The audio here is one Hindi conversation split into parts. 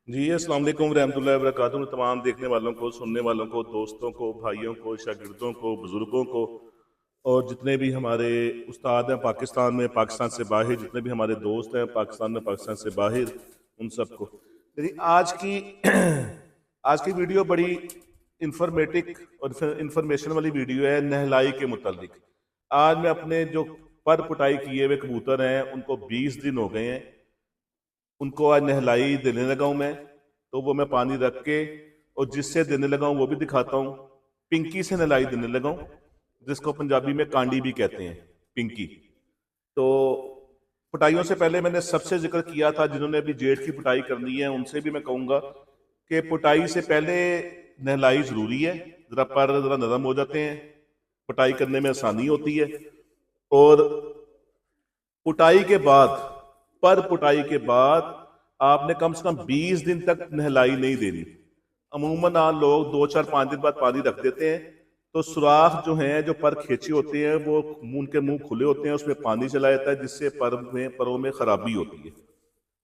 जी अस्सलाम वालेकुम रहमतुल्लाहि व बरकातुहू। तमाम देखने वालों को, सुनने वालों को, दोस्तों को, भाइयों को, शागिर्दों को, बुज़ुर्गों को और जितने भी हमारे उस्ताद हैं पाकिस्तान में, पाकिस्तान से बाहर, जितने भी हमारे दोस्त हैं पाकिस्तान में, पाकिस्तान से बाहर, उन सबको मेरी आज की आज की वीडियो बड़ी इंफॉर्मेटिव और इंफॉर्मेशन वाली वीडियो है नहलाई के मुतालिक। आज मैं अपने जो पर पुटाई किए हुए कबूतर हैं उनको 20 दिन हो गए हैं, उनको आज नहलाई देने लगा हूं मैं। तो वो मैं पानी रख के और जिससे देने लगा हूं वो भी दिखाता हूं। पिंकी से नहलाई देने लगा हूं, जिसको पंजाबी में कांडी भी कहते हैं, पिंकी। तो पुटाइयों से पहले मैंने सबसे जिक्र किया था, जिन्होंने अभी जेठ की पुटाई करनी है उनसे भी मैं कहूंगा कि पुटाई से पहले नहलाई जरूरी है। जरा पर जरा नरम हो जाते हैं, पुटाई करने में आसानी होती है। और पुटाई के बाद, पर पुटाई के बाद आपने कम से कम 20 दिन तक नहलाई नहीं देनी। अमूमन आप लोग 2 4 5 दिन बाद पानी रख देते हैं, तो सुराख जो हैं, जो पर खींचे होते हैं, वो मुंह के मुंह खुले होते हैं, उसमें पानी चला जाता है, जिससे परों में खराबी होती है।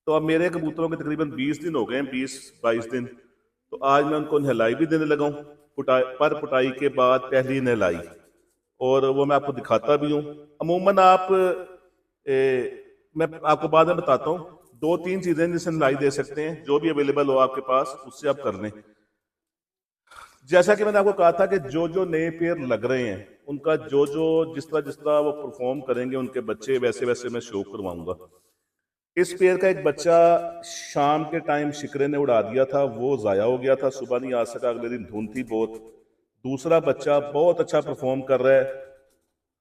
तो अब मेरे कबूतरों के तकरीबन 20 दिन हो गए हैं, 20 22 दिन। तो आज मैं उनको नहलाई भी देने लगा हूँ, पर पुटाई के बाद पहली नहलाई, और वो मैं आपको दिखाता भी हूँ। अमूमन आप मैं आपको बाद में बताता हूँ, 2 3 चीजें जिससे नहलाई दे सकते हैं, जो भी अवेलेबल हो आपके पास उससे आप कर लें। जैसा कि मैंने आपको कहा था कि जो जो नए पेयर लग रहे हैं उनका जो जो जिस तरह वो परफॉर्म करेंगे उनके बच्चे, वैसे वैसे मैं शो करवाऊंगा। इस पेयर का एक बच्चा शाम के टाइम शिकरे ने उड़ा दिया था, वो जाया हो गया था, सुबह नहीं आ सका, अगले दिन धुंध थी बहुत। दूसरा बच्चा बहुत अच्छा परफॉर्म कर रहा है,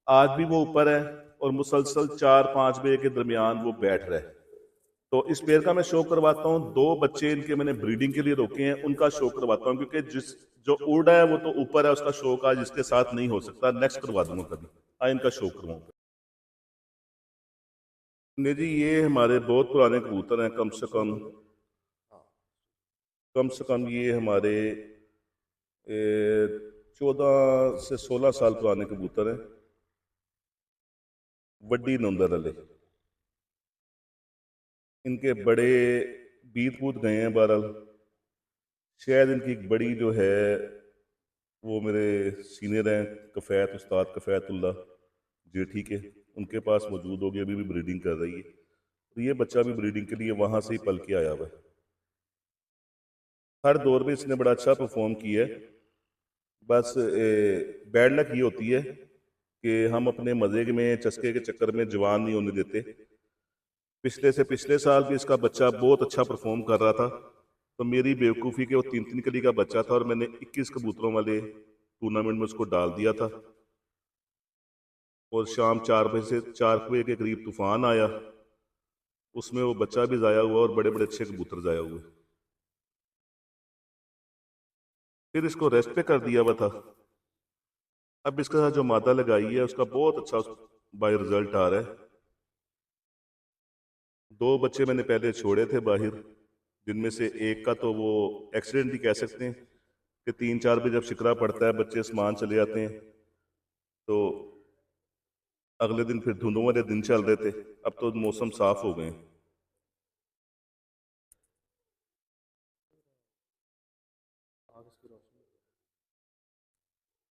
आज भी वो ऊपर है और मुसलसल 4 5 बजे के दरमियान वो बैठ रहा है। तो इस पेयर का मैं शो करवाता हूँ। 2 बच्चे इनके मैंने ब्रीडिंग के लिए रोके हैं, उनका शो करवाता हूँ, क्योंकि जिस जो उड़ रहा है वो तो ऊपर है, उसका शो का जिसके साथ नहीं हो सकता, नेक्स्ट करवा दूंगा कभी। इनका शो करवाऊंगा। नहीं जी, ये हमारे बहुत पुराने कबूतर हैं, कम से कम ये हमारे 14 से 16 साल पुराने कबूतर हैं, वड्डी नंदर वाले। इनके बड़े बीत बूत गए हैं बहरहाल। शायद इनकी एक बड़ी जो है वो मेरे सीनियर हैं, कफैत, उस्ताद कफैतुल्ला जेठी के, उनके पास मौजूद होगी, अभी भी ब्रीडिंग कर रही है। तो ये बच्चा भी ब्रीडिंग के लिए वहां से ही पल के आया हुआ है। हर दौर में इसने बड़ा अच्छा परफॉर्म किया है। बस बैड लक ये होती है कि हम अपने मजे में, चस्के के चक्कर में जवान नहीं होने देते। पिछले से पिछले साल भी इसका बच्चा बहुत अच्छा परफॉर्म कर रहा था, तो मेरी बेवकूफ़ी के वो 3 3 कली का बच्चा था और मैंने 21 कबूतरों वाले टूर्नामेंट में उसको डाल दिया था। और शाम 4 बजे से 4 बजे के करीब तूफान आया, उसमें वो बच्चा भी ज़ाया हुआ और बड़े बड़े अच्छे कबूतर ज़ाया हुए। फिर इसको रेस्ट पे कर दिया हुआ था। अब इसके साथ जो मादा लगाई है उसका बहुत अच्छा बाय रिजल्ट आ रहा है। 2 बच्चे मैंने पहले छोड़े थे बाहर, जिनमें से एक का तो वो एक्सीडेंट ही कह सकते हैं कि 3 4 बजे जब शिकरा पड़ता है बच्चे आसमान चले जाते हैं। तो अगले दिन फिर धुंधों वाले दिन चल रहे थे, अब तो मौसम साफ हो गए हैं।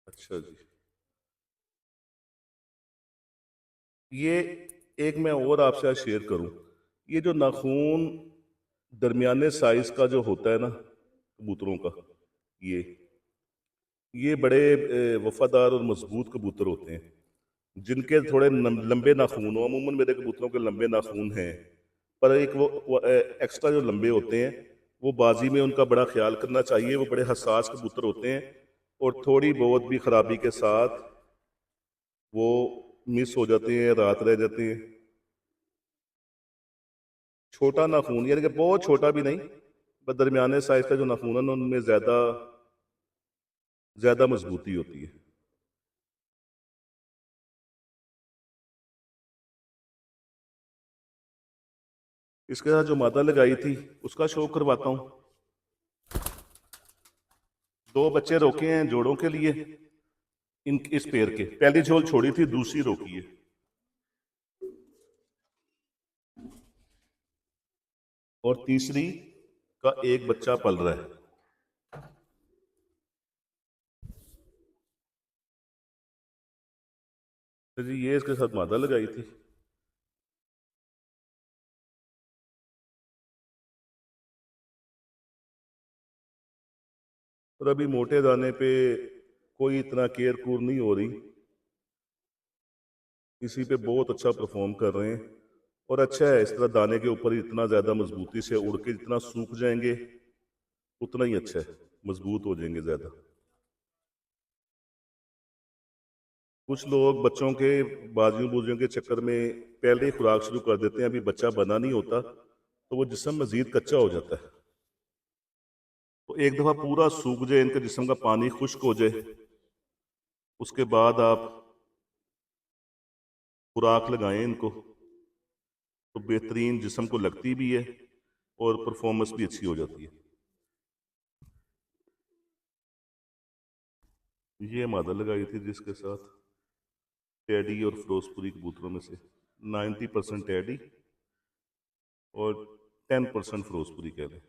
अच्छा जी, ये एक मैं और आपसे आज शेयर करूं, ये जो नाखून दरमियाने साइज का जो होता है ना कबूतरों का, ये ये बड़े वफादार और मजबूत कबूतर होते हैं, जिनके थोड़े लंबे नाखून हो। अमूमन मेरे कबूतरों के लंबे नाखून हैं, पर एक वो एक्स्ट्रा जो लंबे होते हैं, वो बाजी में उनका बड़ा ख्याल करना चाहिए। वो बड़े हसास कबूतर होते हैं और थोड़ी बहुत भी खराबी के साथ वो मिस हो जाते हैं, रात रह जाते हैं। छोटा नाखून यानी कि बहुत छोटा भी नहीं, बस दरमियाने साइज का जो नाखून है ना, उनमें ज्यादा ज्यादा मजबूती होती है। इसके साथ जो मादा लगाई थी उसका शो करवाता हूँ। 2 बच्चे रोके हैं जोड़ों के लिए, इन इस पेड़ के, पहली झोल छोड़ी थी, दूसरी रोकी है। और तीसरी का एक बच्चा पल रहा है। तो जी ये इसके साथ मादा लगाई थी। और अभी मोटे दाने पे कोई इतना केयर कूर नहीं हो रही, इसी पे बहुत अच्छा परफॉर्म कर रहे हैं। और अच्छा है, इस तरह दाने के ऊपर इतना ज़्यादा मजबूती से उड़ के जितना सूख जाएंगे उतना ही अच्छा है, मजबूत हो जाएंगे ज़्यादा। कुछ लोग बच्चों के बाजियों बूजियों के चक्कर में पहले ही खुराक शुरू कर देते हैं, अभी बच्चा बना नहीं होता तो वो जिस्म मजीद कच्चा हो जाता है। तो एक दफ़ा पूरा सूख जाए, इनके जिस्म का पानी खुश्क हो जाए, उसके बाद आप खुराक लगाएं इनको, तो बेहतरीन जिस्म को लगती भी है और परफॉर्मेंस भी अच्छी हो जाती है। ये मादा लगाई थी जिसके साथ टैडी और फिरोजपुरी कबूतरों में से 90% टैडी और 10% फिरोजपुरी कह लें।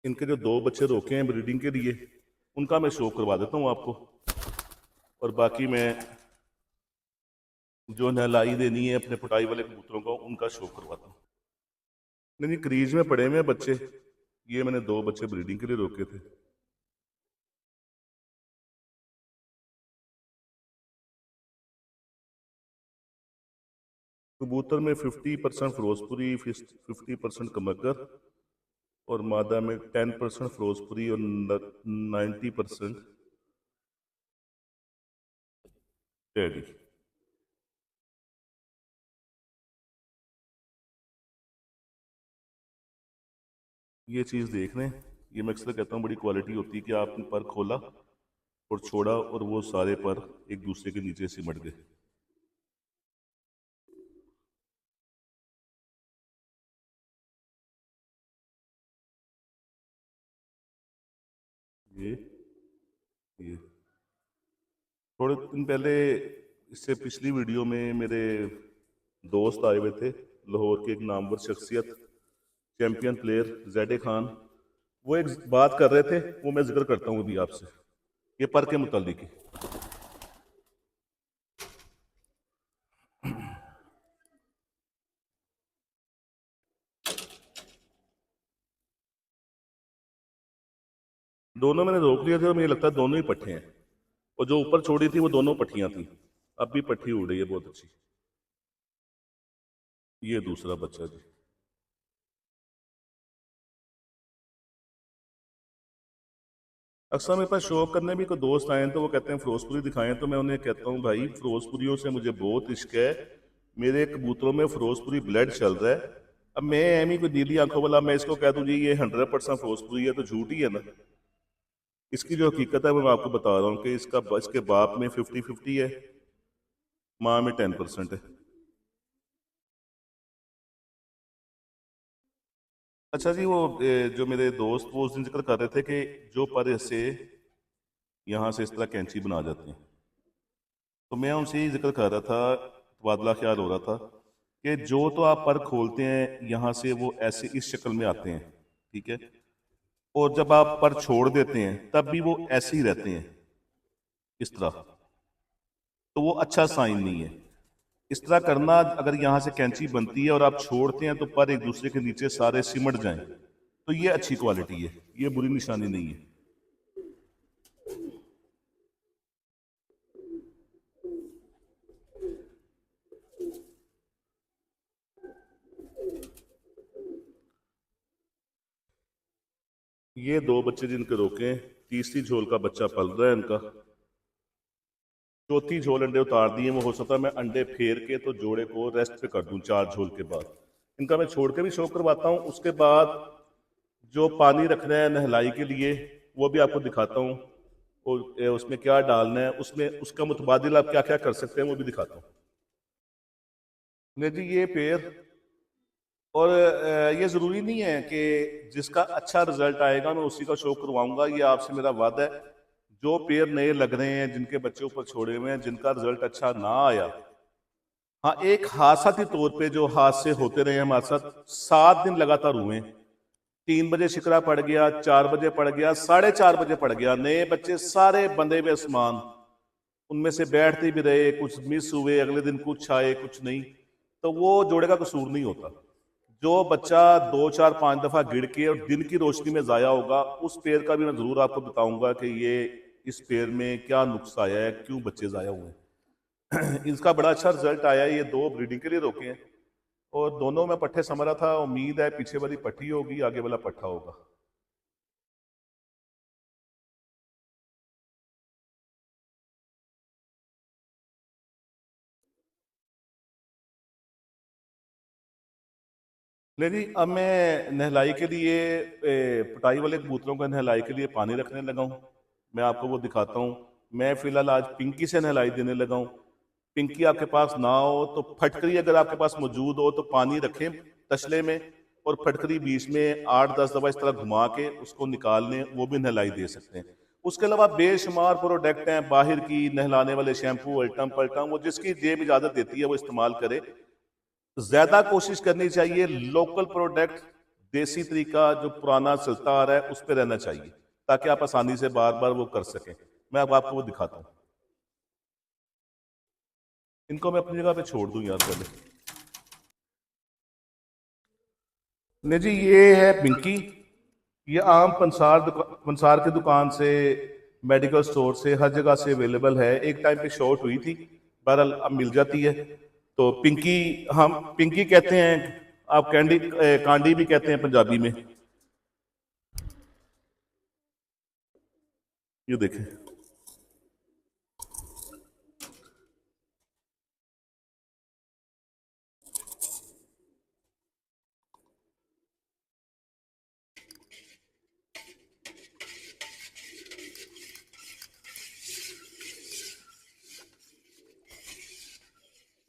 इनके जो 2 बच्चे रोके हैं ब्रीडिंग के लिए, उनका मैं शो करवा देता हूँ आपको, और बाकी मैं जो नहलाई देनी है अपने पटाई वाले कबूतरों को उनका शो करवाता हूँ। नहीं नहीं, क्रीज में पड़े हुए हैं बच्चे, ये मैंने 2 बच्चे ब्रीडिंग के लिए रोके थे। कबूतर में 50% फिरोजपुरी, 50% कमकर, और मादा में 10% फिरोजपुरी और 90% टैडी। ये चीज़ देख लें, ये मैं अक्सर कहता हूँ बड़ी क्वालिटी होती है कि आपने पर खोला और छोड़ा और वो सारे पर एक दूसरे के नीचे सिमट गए। ये थोड़े दिन पहले, इससे पिछली वीडियो में मेरे दोस्त आए हुए थे, लाहौर के एक नामवर शख्सियत, चैंपियन प्लेयर जैडे खान। वो एक बात कर रहे थे, वो मैं जिक्र करता हूँ अभी आपसे, ये पर के मुतालिक ही। दोनों मैंने रोक लिए थे और मुझे लगता है दोनों ही पट्टे हैं, और जो ऊपर छोड़ी थी वो दोनों पट्टियां थी। अब भी पट्टी उड़ रही है बहुत अच्छी। ये दूसरा बच्चा जी। अक्सर मेरे पास शो करने भी कोई दोस्त आए तो वो कहते हैं फिरोजपुरी दिखाएं, तो मैं उन्हें कहता हूँ भाई फिरोजपुरियों से मुझे बहुत इश्क है, मेरे कबूतरों में फिरोजपुरी ब्लड चल रहा है। अब मैं एम ही कोई नीली आंखों वाला मैं इसको कह दूं जी ये 100% फिरोजपुरी है, तो झूठ ही है ना। इसकी जो हकीकत है वो मैं आपको बता रहा हूँ कि इसके बाप में 50-50 है, माँ में 10% है। अच्छा जी, वो जो मेरे दोस्त वो उस दिन जिक्र कर रहे थे कि जो पर से यहाँ से इस तरह कैंची बना जाते हैं, तो मैं उनसे ही जिक्र कर रहा था, तबादला ख्याल हो रहा था कि जो तो आप पर खोलते हैं यहाँ से वो ऐसे इस शक्ल में आते हैं, ठीक है, और जब आप पर छोड़ देते हैं तब भी वो ऐसे ही रहते हैं इस तरह, तो वो अच्छा साइन नहीं है। इस तरह करना, अगर यहाँ से कैंची बनती है और आप छोड़ते हैं तो पर एक दूसरे के नीचे सारे सिमट जाएं, तो ये अच्छी क्वालिटी है, ये बुरी निशानी नहीं है। ये 2 बच्चे जिनके रोके हैं, तीसरी झोल का बच्चा पल रहा है इनका, चौथी झोल अंडे उतार दिए। वो हो सकता है मैं अंडे फेर के तो जोड़े को रेस्ट पे कर दूं 4 झोल के बाद। इनका मैं छोड़ के भी शो करवाता हूँ, उसके बाद जो पानी रखना है नहलाई के लिए वो भी आपको दिखाता हूँ, और उसमें क्या डालना है, उसमें उसका मुतबादिल आप क्या क्या कर सकते हैं वो भी दिखाता हूँ। नहीं जी, ये पेड़, और ये ज़रूरी नहीं है कि जिसका अच्छा रिजल्ट आएगा मैं उसी का शो करवाऊंगा, ये आपसे मेरा वादा है। जो पेड़ नए लग रहे हैं, जिनके बच्चे ऊपर छोड़े हुए हैं, जिनका रिजल्ट अच्छा ना आया, हाँ, एक हादसाती तौर पे जो हादसे होते रहे हमारे साथ, 7 दिन लगातार हुए। 3 बजे शिकरा पड़ गया, 4 बजे पड़ गया, 4:30 बजे पड़ गया, नए बच्चे सारे बंधे हुए आसमान, उनमें से बैठते भी रहे, कुछ मिस हुए, अगले दिन कुछ आए कुछ नहीं। तो वो जोड़े का कसूर नहीं होता। जो बच्चा 2 4 5 दफा गिर के और दिन की रोशनी में जाया होगा, उस पेड़ का भी मैं जरूर आपको बताऊंगा कि ये इस पेड़ में क्या नुक्स आया है, क्यों बच्चे जाया हुए हैं। इसका बड़ा अच्छा रिजल्ट आया है। ये 2 ब्रीडिंग के लिए रोके हैं और दोनों में पट्ठे समरा था। उम्मीद है पीछे वाली पट्टी होगी, आगे वाला पट्ठा होगा। नहीं जी, अब मैं नहलाई के लिए पटाई वाले कबूतरों को नहलाई के लिए पानी रखने लगा हूँ। मैं आपको वो दिखाता हूँ। मैं फिलहाल आज पिंकी से नहलाई देने लगा हूँ। पिंकी आपके पास ना हो तो फटकरी अगर आपके पास मौजूद हो तो पानी रखें तसले में, और फटकरी बीच में 8 10 दफा इस तरह घुमा के उसको निकाल लें, वो भी नहलाई दे सकते हैं। उसके अलावा बेशुमार प्रोडक्ट हैं बाहर की, नहलाने वाले शैम्पू अल्टम पल्टम, वो जिसकी जेब इजाजत देती है वो इस्तेमाल करे। ज्यादा कोशिश करनी चाहिए लोकल प्रोडक्ट, देसी तरीका जो पुराना चलता आ रहा है उस पर रहना चाहिए, ताकि आप आसानी से बार बार वो कर सकें। मैं अब आपको वो दिखाता हूँ। इनको मैं अपनी जगह पे छोड़ दूं यार पहले। नहीं जी, ये है पिंकी। ये आम पंसार की दुकान से, मेडिकल स्टोर से, हर जगह से अवेलेबल है। एक टाइम पे शॉर्ट हुई थी, बहरहाल अब मिल जाती है। तो पिंकी, हम पिंकी कहते हैं, आप कांडी भी कहते हैं पंजाबी में। ये देखें।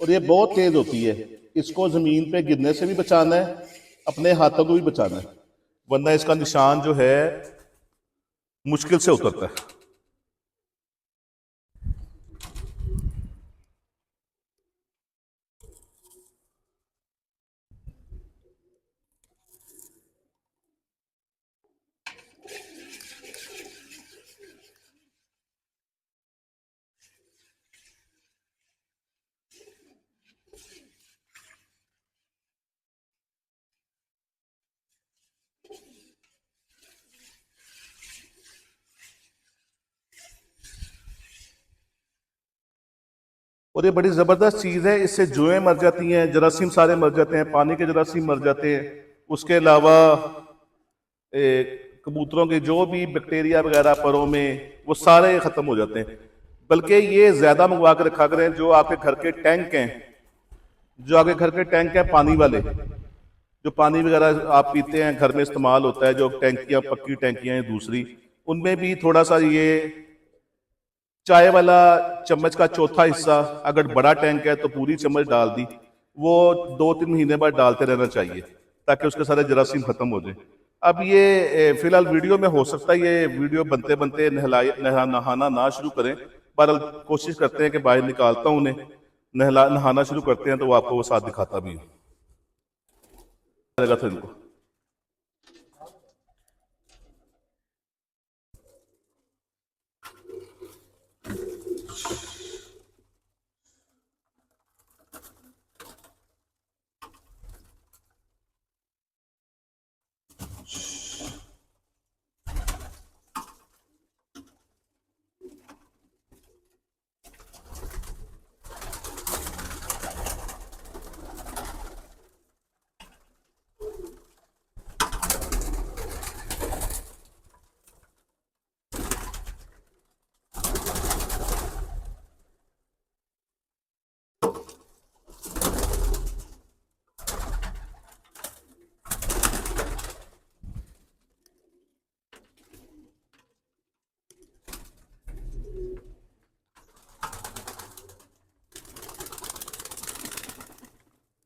और ये बहुत तेज होती है। इसको जमीन पे गिरने से भी बचाना है, अपने हाथों को भी बचाना है, वरना इसका निशान जो है मुश्किल से उतरता है। और ये बड़ी जबरदस्त चीज है। इससे जुएं मर जाती हैं, जरासीम सारे मर जाते हैं, पानी के जरासीम मर जाते हैं। उसके अलावा कबूतरों के जो भी बैक्टीरिया वगैरह परों में, वो सारे खत्म हो जाते हैं। बल्कि ये ज्यादा मंगवा कर रखा करें। जो आपके घर के टैंक हैं, जो आपके घर के टैंक हैं पानी वाले, जो पानी वगैरह आप पीते हैं घर में इस्तेमाल होता है, जो टैंकियां, पक्की टैंकियां हैं दूसरी, उनमें भी थोड़ा सा ये चाय वाला चम्मच का चौथा हिस्सा, अगर बड़ा टैंक है तो पूरी चम्मच डाल दी, वो 2 3 महीने बाद डालते रहना चाहिए, ताकि उसके सारे जरासीम खत्म हो जाए। अब ये फिलहाल वीडियो में हो सकता है ये वीडियो बनते बनते नहाना ना शुरू करें, पर कोशिश करते हैं कि बाहर निकालता हूँ उन्हें, नहाना शुरू करते हैं तो वो आपको वो साथ दिखाता भी रहेगा था इनको।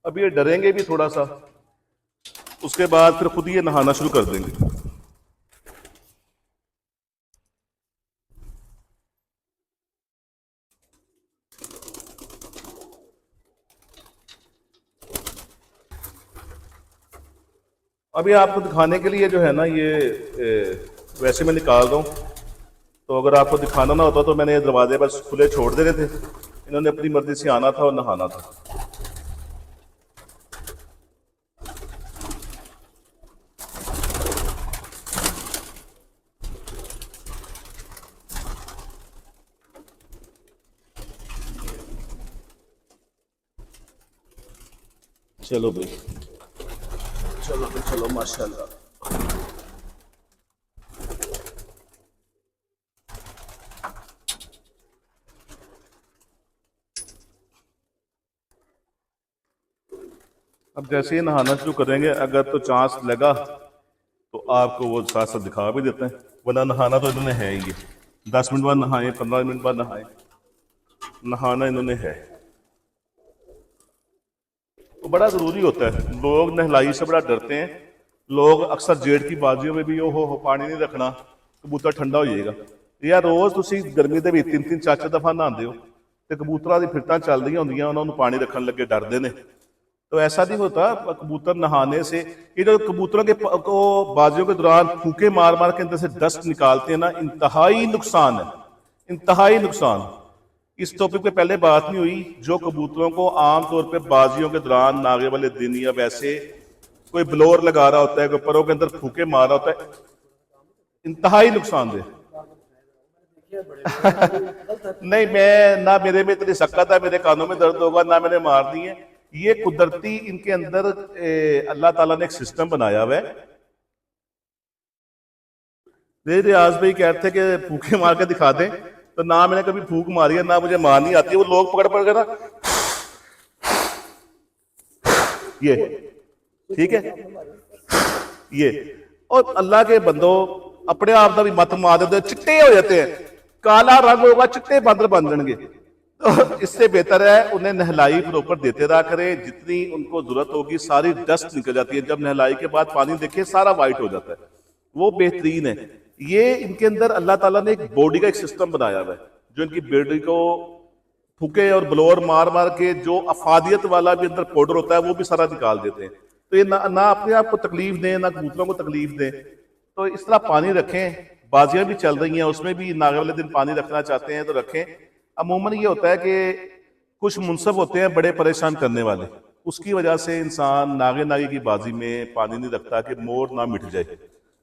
अब ये डरेंगे भी थोड़ा सा, उसके बाद फिर खुद ये नहाना शुरू कर देंगे। अभी आपको दिखाने के लिए जो है ना ये वैसे मैं निकाल रहा हूँ। तो अगर आपको दिखाना ना होता तो मैंने ये दरवाजे बस खुले छोड़ देने थे, इन्होंने अपनी मर्जी से आना था और नहाना था। चलो भाई, चलो भाई, चलो माशाल्लाह। अब जैसे ही नहाना शुरू करेंगे, अगर तो चांस लगा तो आपको वो साथ साथ दिखा भी देते हैं, वरना नहाना तो इन्होंने है ही। 10 मिनट बाद नहाए, 15 मिनट बाद नहाए, नहाना इन्होंने है। तो बड़ा ज़रूरी होता है, लोग नहलाई से बड़ा डरते हैं। लोग अक्सर जेठ की बाजियों में भी हो पानी नहीं रखना, कबूतर ठंडा हो जाएगा। यार रोज़ तुसी गर्मी ਦੇ ਵਿੱਚ 3-3 4-4 दफ़ा नहाते हो तो कबूतरां दी फिरतां चल रही होंदियां, उन्होंने पानी रखने लगे डरते हैं। तो ऐसा नहीं होता, कबूतर नहाने से, ये जो कबूतरों के को बाजियों के दौरान फूके मार मार के अंदर से डस्ट निकालते हैं ना, इंतहाई नुकसान है, इंतहाई नुकसान। इस टॉपिक पे पहले बात नहीं हुई। जो कबूतरों को आमतौर पे बाजियों के दौरान नागे वाले दिन या वैसे कोई ब्लोअर लगा रहा होता है, कोई परों के अंदर फूके मार रहा होता है, इंतहाई नुकसानदेह। नहीं, मैं ना, मेरे में इतनी शक्कत है, मेरे कानों में दर्द होगा ना, मैंने मार दी है। ये कुदरती इनके अंदर अल्लाह ताला ने एक सिस्टम बनाया हुआ है। रियाज भाई कहते थे कि फूके मार के दिखा दें, तो ना मैंने कभी फूक मारी है, ना मुझे मार नहीं आती। वो लोग पकड़ पकड़ कर ना, ये ठीक है, ये, और अल्लाह के बंदो अपने आप का भी मत मार देते, चिट्टे हो जाते हैं, काला रंग होगा, चिट्टे बांदर बन जाएंगे। तो इससे बेहतर है उन्हें नहलाई प्रॉपर देते रहा करें, जितनी उनको जरूरत होगी सारी डस्ट निकल जाती है। जब नहलाई के बाद पानी देखे सारा वाइट हो जाता है, वो बेहतरीन है। ये इनके अंदर अल्लाह ताला ने एक बॉडी का एक सिस्टम बनाया हुआ है, जो इनकी बॉडी को फूके और ब्लोअर मार मार के जो अफादियत वाला भी अंदर पाउडर होता है वो भी सारा निकाल देते हैं। तो ये ना अपने आप को तकलीफ दें, ना कबूतरों को तकलीफ दें। तो इस तरह पानी रखें। बाजियां भी चल रही हैं, उसमें भी नागे वाले दिन पानी रखना चाहते हैं तो रखें। अमूमन ये होता है कि कुछ मुनसब होते हैं बड़े परेशान करने वाले, उसकी वजह से इंसान नागे नागी की बाजी में पानी नहीं रखता कि मोर ना मिट जाए।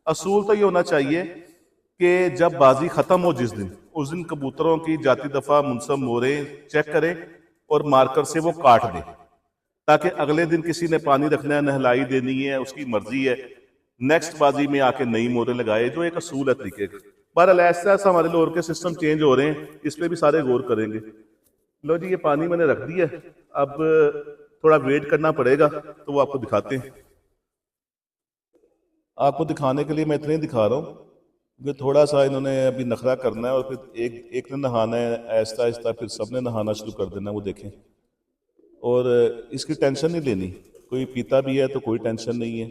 असूल तो ये होना चाहिए कि जब बाजी खत्म हो जिस दिन, उस दिन कबूतरों की जाती दफा मुनसब मोरें चेक करें और मार्कर से वो काट दें, ताकि अगले दिन किसी ने पानी रखना है, नहलाई देनी है, उसकी मर्जी है, नेक्स्ट बाजी में आके नई मोरें लगाए, जो एक असूल है तरीके का। बहरहाल ऐसा ऐसा हमारे लोर के सिस्टम चेंज हो रहे हैं, इस पर भी सारे गौर करेंगे। लो जी, ये पानी मैंने रख दिया, अब थोड़ा वेट करना पड़ेगा, तो वो आपको दिखाते हैं। आपको दिखाने के लिए मैं इतने ही दिखा रहा हूँ कि थोड़ा सा इन्होंने अभी नखरा करना है, और फिर एक ने नहाना है आहिस्ता आहिस्ता, फिर सबने नहाना शुरू कर देना, वो देखें। और इसकी टेंशन नहीं लेनी, कोई पीता भी है तो कोई टेंशन नहीं है।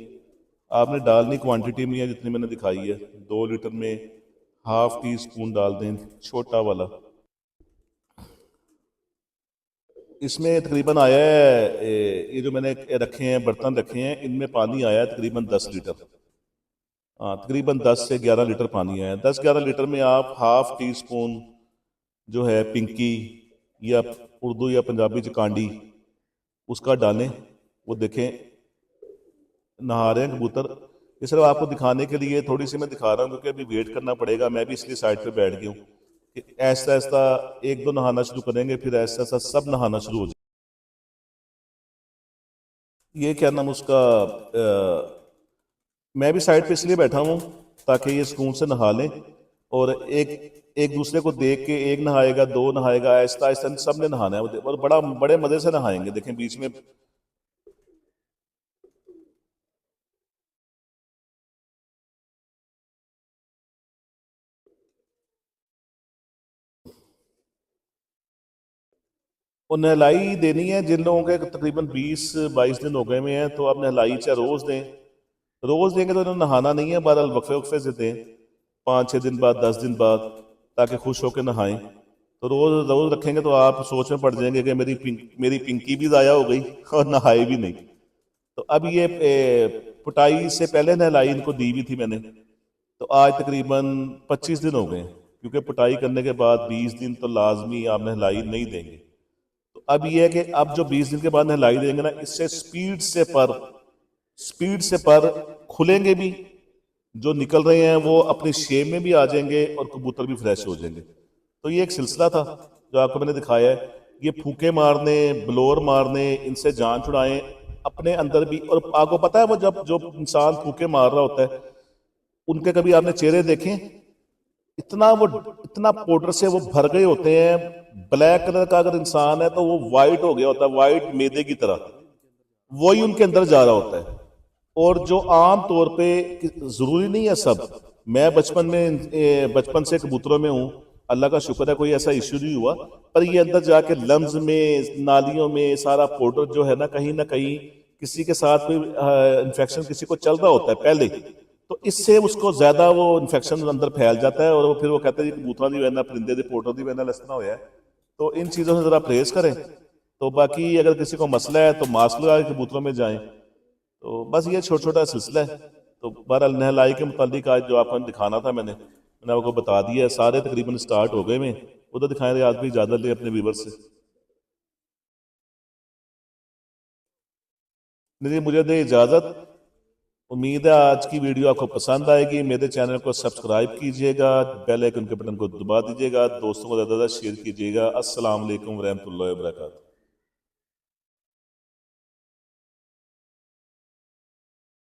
आपने डालनी क्वांटिटी में है जितनी मैंने दिखाई है, 2 लीटर में ½ टी स्पून डाल दें, छोटा वाला। इसमें तकरीबन आया है, ये जो मैंने रखे हैं बर्तन रखे हैं, इनमें पानी आया है तकरीबन 10 लीटर। हाँ, तकरीबन 10 से 11 लीटर पानी आया है। 10-11 लीटर में आप ½ टी स्पून जो है पिंकी, या उर्दू या पंजाबी च कांडी, उसका डालें। वो देखें नहा रहे हैं कबूतर। ये सिर्फ आपको दिखाने के लिए थोड़ी सी मैं दिखा रहा हूँ, क्योंकि अभी वेट करना पड़ेगा। मैं भी इसलिए साइड पे बैठ गया हूँ कि ऐसा ऐसा 1-2 नहाना शुरू करेंगे, फिर ऐसा ऐसा सब नहाना शुरू हो जाए। ये क्या नाम उसका, मैं भी साइड पे इसलिए बैठा हूँ ताकि ये सुकून से नहा लें, और एक एक दूसरे को देख के, एक नहाएगा, 2 नहाएगा, आहिस्ता आहिस्ता सब ने नहाना है, और बड़े मजे से नहाएंगे। देखें बीच में और नहलाई देनी है। जिन लोगों के तकरीबन 20-22 दिन हो गए हुए हैं, तो आप नहलाई चाहे रोज दें। रोज देंगे तो इन्होंने नहाना नहीं है, बहरहाल वक्फे वक्फे से दें, 5-6 दिन बाद, 10 दिन बाद, ताकि खुश होकर नहाएं। तो रोज रोज रखेंगे तो आप सोच में पड़ जाएंगे कि मेरी पिंकी भी ज़ाया हो गई और नहाए भी नहीं। तो अब ये पिटाई से पहले नहलाई इनको दी भी थी मैंने, तो आज तकरीबन 25 दिन हो गए हैं, क्योंकि पिटाई करने के बाद 20 दिन तो लाजमी आप नहलाई नहीं देंगे। तो अब ये है कि अब जो 20 दिन के बाद नहलाई देंगे ना, इससे स्पीड से पर खुलेंगे भी, जो निकल रहे हैं वो अपनी शेप में भी आ जाएंगे और कबूतर भी फ्रेश हो जाएंगे। तो ये एक सिलसिला था जो आपको मैंने दिखाया है। ये फूके मारने, ब्लोर मारने, इनसे जान छुड़ाएं अपने अंदर भी। और आपको पता है वो जब जो इंसान फूके मार रहा होता है, उनके कभी आपने चेहरे देखे, इतना पाउडर से वो भर गए होते हैं। ब्लैक कलर का अगर इंसान है तो वो वाइट हो गया होता है, वाइट मैदे की तरह, वही उनके अंदर जा रहा होता है। और जो आम तौर पे, जरूरी नहीं है सब, मैं बचपन से कबूतरों में हूँ, अल्लाह का शुक्र है कोई ऐसा इश्यू नहीं हुआ, पर ये अंदर जाके लम्स में, नालियों में सारा पाउडर जो है ना कहीं किसी के साथ कोई इन्फेक्शन किसी को चल रहा होता है पहले, तो इससे उसको ज्यादा वो इन्फेक्शन अंदर फैल जाता है। और वो फिर वो कहते हैं कबूतरा दी वजह परिंदे के पाउडर की वजह लसना होया है। तो इन चीज़ों से ज़रा परहेज करें। तो बाकी अगर किसी को मसला है तो मास्क लगा के कबूतरों में जाएं। तो बस ये छोटा छोटा सिलसिला है। तो बहरहाल नहलाई के मुतालिक आज जो आपको दिखाना था मैंने आपको बता दिया है। सारे तकरीबन स्टार्ट हो गए में, उधर दिखाएं। आज भी इजाज़त ले अपने व्यूवर से। नहीं, मुझे दे इजाज़त। उम्मीद है आज की वीडियो आपको पसंद आएगी। मेरे चैनल को सब्सक्राइब कीजिएगा, बेल आइकन के बटन को दबा दीजिएगा, दोस्तों को ज़्यादा शेयर कीजिएगा। अस्सलाम वालेकुम रहमतुल्लाहि व बरकातहू।